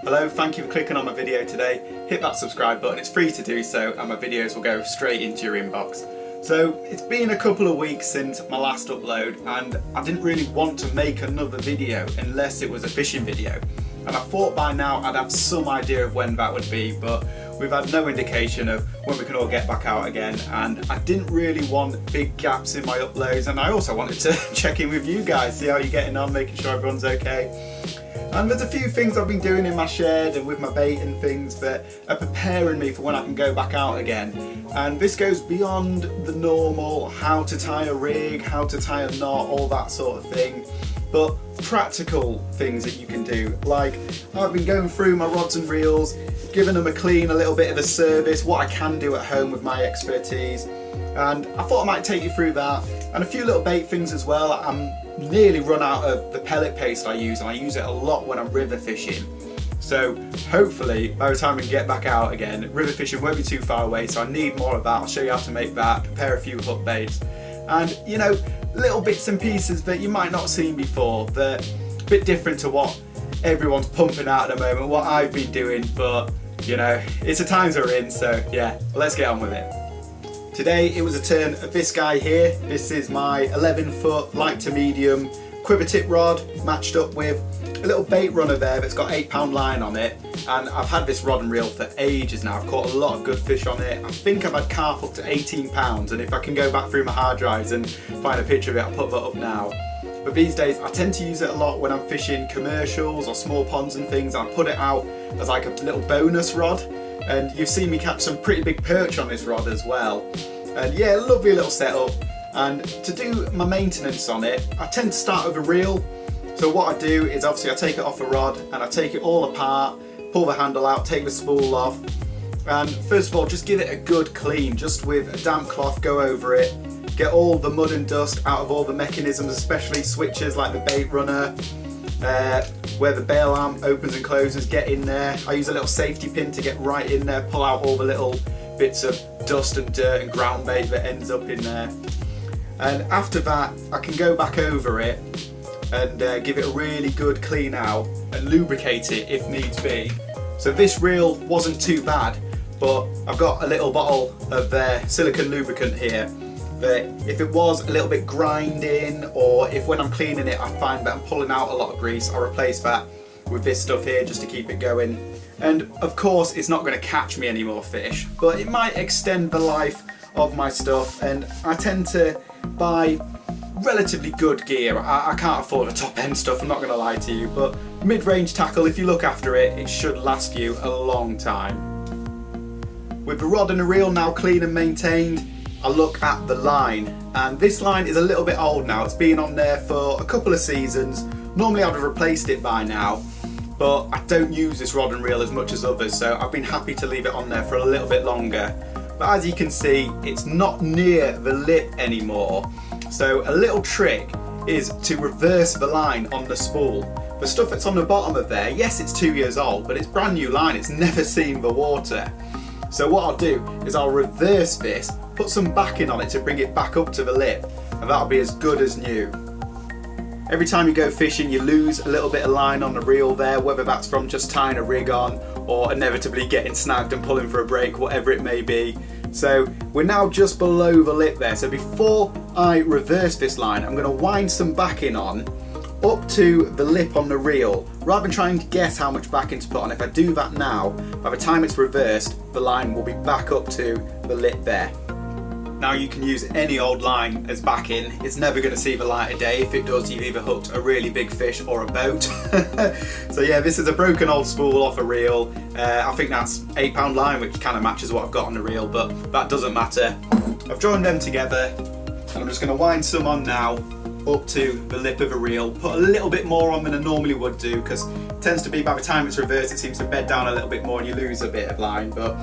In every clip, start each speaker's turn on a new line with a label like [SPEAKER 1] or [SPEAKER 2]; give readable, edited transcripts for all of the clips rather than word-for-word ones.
[SPEAKER 1] Hello, thank you for clicking on my video today. Hit that subscribe button, it's free to do so and my videos will go straight into your inbox. So it's been a couple of weeks since my last upload and I didn't really want to make another video unless it was a fishing video. And I thought by now I'd have some idea of when that would be, but we've had no indication of when we can all get back out again, and I didn't really want big gaps in my uploads, and I also wanted to check in with you guys, see how you're getting on, making sure everyone's okay. And there's a few things I've been doing in my shed and with my bait and things that are preparing me for when I can go back out again. And this goes beyond the normal how to tie a rig, how to tie a knot, all that sort of thing. But practical things that you can do, like I've been going through my rods and reels, giving them a clean, a little bit of a service, what I can do at home with my expertise, and I thought I might take you through that, and a few little bait things as well. I'm nearly run out of the pellet paste I use, and I use it a lot when I'm river fishing. So hopefully by the time we get back out again, river fishing won't be too far away, so I need more of that. I'll show you how to make that, prepare a few hook baits, and you know, little bits and pieces that you might not have seen before, that a bit different to what everyone's pumping out at the moment, what I've been doing, but you know, it's the times we're in, so yeah, let's get on with it. Today it was a turn of this guy here. This is my 11-foot light to medium quiver tip rod matched up with a little bait runner there that's got 8-pound line on it, and I've had this rod and reel for ages now. I've caught a lot of good fish on it. I think I've had carp up to 18 pounds, and if I can go back through my hard drives and find a picture of it, I'll put that up now. But these days I tend to use it a lot when I'm fishing commercials or small ponds and things. I put it out as like a little bonus rod, and you've seen me catch some pretty big perch on this rod as well. And yeah, lovely little setup. And to do my maintenance on it, I tend to start with a reel. So what I do is obviously I take it off a rod and I take it all apart, pull the handle out, take the spool off, and first of all just give it a good clean, just with a damp cloth, go over it, get all the mud and dust out of all the mechanisms, especially switches like the bait runner, where the bail arm opens and closes, get in there. I use a little safety pin to get right in there, pull out all the little bits of dust and dirt and ground bait that ends up in there. And after that I can go back over it and give it a really good clean out and lubricate it if needs be. So this reel wasn't too bad, but I've got a little bottle of silicone lubricant here that if it was a little bit grinding, or if when I'm cleaning it I find that I'm pulling out a lot of grease, I'll replace that with this stuff here just to keep it going. And of course it's not going to catch me any more fish, but it might extend the life of my stuff, and I tend to buy relatively good gear. I can't afford the top end stuff, I'm not going to lie to you, but mid-range tackle, if you look after it, it should last you a long time. With the rod and the reel now clean and maintained, I look at the line, and this line is a little bit old now. It's been on there for a couple of seasons. Normally I'd have replaced it by now, but I don't use this rod and reel as much as others, so I've been happy to leave it on there for a little bit longer. But as you can see, it's not near the lip anymore. So a little trick is to reverse the line on the spool. The stuff that's on the bottom of there, yes, it's 2 years old, but it's brand new line, it's never seen the water. So what I'll do is I'll reverse this, put some backing on it to bring it back up to the lip, and that'll be as good as new. Every time you go fishing you lose a little bit of line on the reel there, whether that's from just tying a rig on or inevitably getting snagged and pulling for a break, whatever it may be. So we're now just below the lip there, so before I reverse this line I'm going to wind some backing on up to the lip on the reel, rather than trying to guess how much backing to put on. If I do that now, by the time it's reversed the line will be back up to the lip there. Now you can use any old line as backing, it's never going to see the light of day. If it does, you've either hooked a really big fish or a boat. So yeah, this is a broken old spool off a reel. I think that's 8-pound line, which kind of matches what I've got on the reel, but that doesn't matter. I've joined them together and I'm just going to wind some on now up to the lip of a reel. Put a little bit more on than I normally would do, because it tends to be by the time it's reversed it seems to bed down a little bit more and you lose a bit of line, but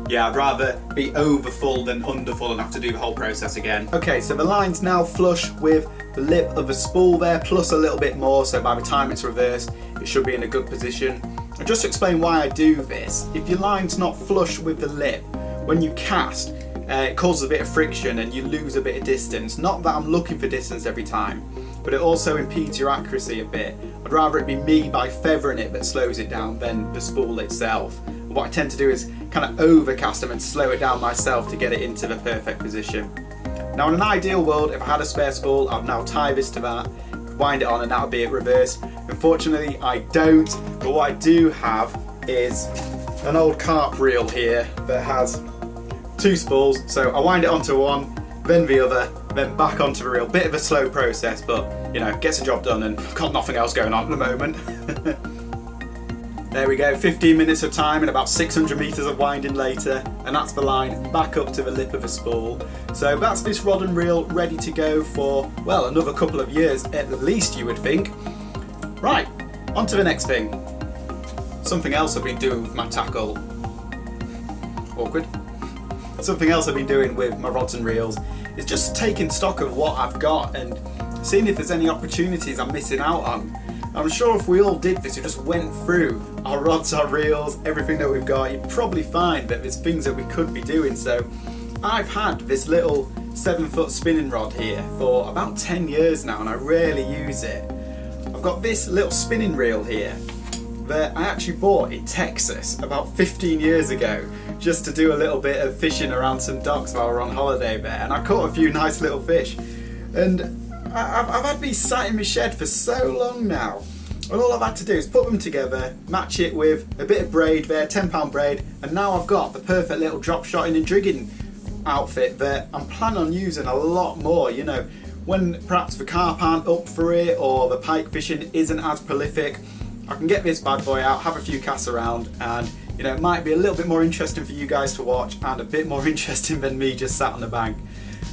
[SPEAKER 1] yeah, I'd rather be over full than under full and have to do the whole process again. Okay, so the line's now flush with the lip of the spool there, plus a little bit more, so by the time it's reversed it should be in a good position. And just to explain why I do this, if your line's not flush with the lip, when you cast it causes a bit of friction and you lose a bit of distance. Not that I'm looking for distance every time, but it also impedes your accuracy a bit. I'd rather it be me by feathering it that slows it down than the spool itself. And what I tend to do is kind of overcast them and slow it down myself to get it into the perfect position. Now in an ideal world, if I had a spare spool, I'd now tie this to that, wind it on, and that would be it reversed. Unfortunately I don't, but what I do have is an old carp reel here that has 2 spools, so I wind it onto one, then the other, then back onto the reel. Bit of a slow process, but you know, gets the job done, and I've got nothing else going on at the moment. There we go, 15 minutes of time and about 600 metres of winding later, and that's the line back up to the lip of a spool. So that's this rod and reel ready to go for, well, another couple of years at the least, you would think. Right, on to the next thing. Something else I've been doing with my tackle. Awkward. Something else I've been doing with my rods and reels is just taking stock of what I've got and seeing if there's any opportunities I'm missing out on. I'm sure if we all did this, we just went through our rods, our reels, everything that we've got, you'd probably find that there's things that we could be doing. So I've had this little 7-foot spinning rod here for about 10 years now, and I rarely use it. I've got this little spinning reel here that I actually bought in Texas about 15 years ago just to do a little bit of fishing around some docks while we're on holiday there, and I caught a few nice little fish. And I've had these sat in my shed for so long now, and all I've had to do is put them together, match it with a bit of braid there, 10-pound braid, and now I've got the perfect little drop shotting and drigging outfit that I'm planning on using a lot more. You know, when perhaps the carp aren't up for it or the pike fishing isn't as prolific, I can get this bad boy out, have a few casts around, and you know, it might be a little bit more interesting for you guys to watch and a bit more interesting than me just sat on the bank.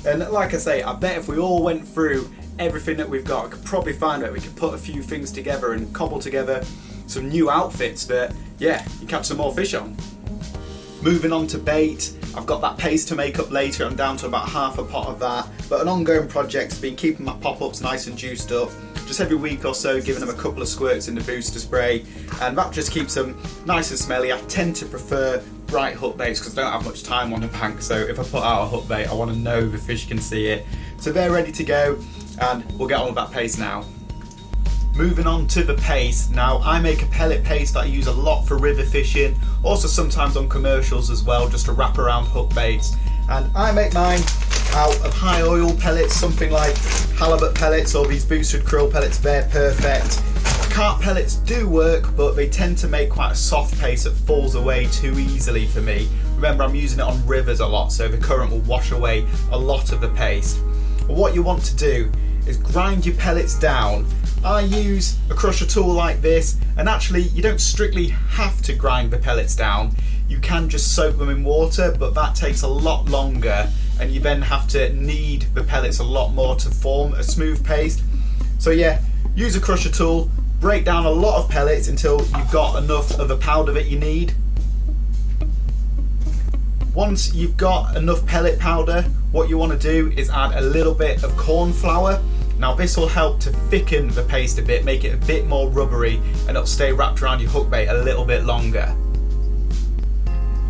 [SPEAKER 1] And like I say, I bet if we all went through everything that we've got, I could probably find that we could put a few things together and cobble together some new outfits that, yeah, you catch some more fish on. Moving on to bait, I've got that paste to make up later. I'm down to about half a pot of that, but an ongoing project's been keeping my pop-ups nice and juiced up. Just every week or so giving them a couple of squirts in the booster spray, and that just keeps them nice and smelly. I tend to prefer bright hook baits because I don't have much time on the bank, so if I put out a hook bait I want to know the fish can see it. So they're ready to go, and we'll get on with that paste now. Moving on to the paste. Now I make a pellet paste that I use a lot for river fishing, also sometimes on commercials as well, just to wrap around hook baits. And I make mine out of high oil pellets, something like halibut pellets or these boosted krill pellets. They're perfect. Carp pellets do work, but they tend to make quite a soft paste that falls away too easily for me. Remember, I'm using it on rivers a lot, so the current will wash away a lot of the paste. But what you want to do is grind your pellets down. I use a crusher tool like this, and actually you don't strictly have to grind the pellets down. You can just soak them in water, but that takes a lot longer, and you then have to knead the pellets a lot more to form a smooth paste. So yeah, use a crusher tool, break down a lot of pellets until you've got enough of the powder that you need. Once you've got enough pellet powder, what you want to do is add a little bit of corn flour. Now this will help to thicken the paste a bit, make it a bit more rubbery, and it'll stay wrapped around your hook bait a little bit longer.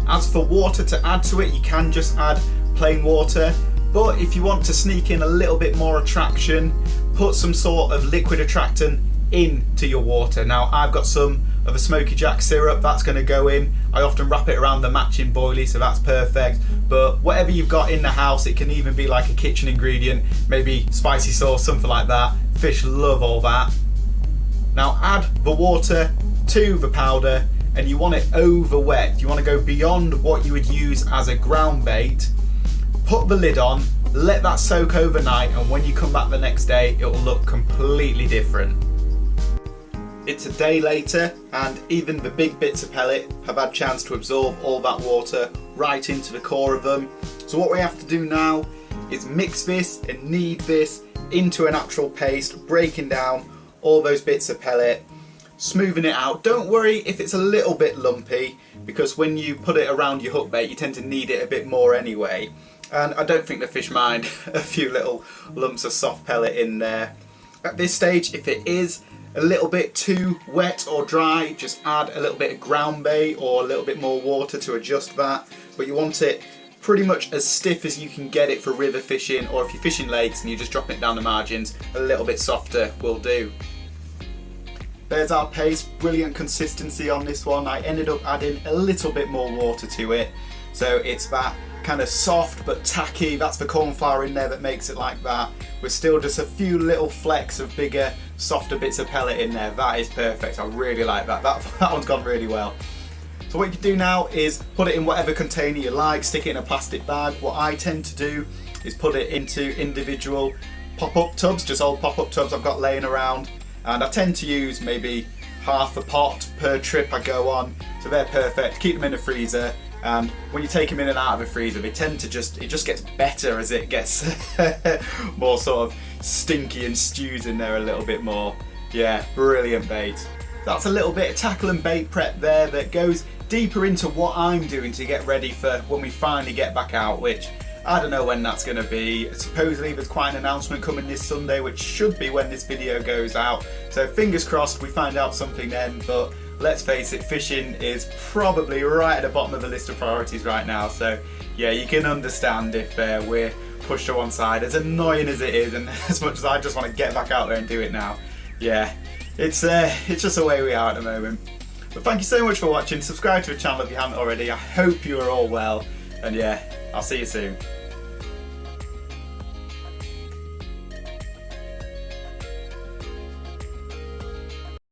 [SPEAKER 1] As for water to add to it, you can just add plain water, but if you want to sneak in a little bit more attraction, put some sort of liquid attractant into your water. Now I've got some of a Smoky Jack syrup that's going to go in. I often wrap it around the matching boilie, so that's perfect. But whatever you've got in the house, it can even be like a kitchen ingredient, maybe spicy sauce, something like that. Fish love all that. Now add the water to the powder, and you want it over wet. You want to go beyond what you would use as a ground bait. Put the lid on, let that soak overnight, and when you come back the next day, it will look completely different. It's a day later, and even the big bits of pellet have had a chance to absorb all that water right into the core of them. So what we have to do now is mix this and knead this into an actual paste, breaking down all those bits of pellet, smoothing it out. Don't worry if it's a little bit lumpy, because when you put it around your hook bait you tend to knead it a bit more anyway, and I don't think the fish mind a few little lumps of soft pellet in there. At this stage, if it is a little bit too wet or dry, just add a little bit of ground bait or a little bit more water to adjust that, but you want it pretty much as stiff as you can get it for river fishing, or if you're fishing lakes and you're just dropping it down the margins, a little bit softer will do. There's our paste, brilliant consistency on this one. I ended up adding a little bit more water to it, so it's that kind of soft but tacky. That's the corn flour in there that makes it like that, with still just a few little flecks of bigger, softer bits of pellet in there. That is perfect. I really like that. That one's gone really well. So what you can do now is put it in whatever container you like, stick it in a plastic bag. What I tend to do is put it into individual pop-up tubs, just old pop-up tubs I've got laying around. And I tend to use maybe half a pot per trip I go on, so they're perfect. Keep them in the freezer, and when you take them in and out of the freezer, they tend to it just gets better as it gets more sort of stinky and stews in there a little bit more. Yeah, brilliant bait. That's a little bit of tackle and bait prep there that goes deeper into what I'm doing to get ready for when we finally get back out, which I don't know when that's going to be. Supposedly there's quite an announcement coming this Sunday, which should be when this video goes out. So fingers crossed we find out something then, but let's face it, fishing is probably right at the bottom of the list of priorities right now. So yeah, you can understand if we're pushed to one side, as annoying as it is, and as much as I just want to get back out there and do it now. Yeah, it's just the way we are at the moment. But thank you so much for watching. Subscribe to the channel if you haven't already. I hope you are all well, and yeah, I'll see you soon.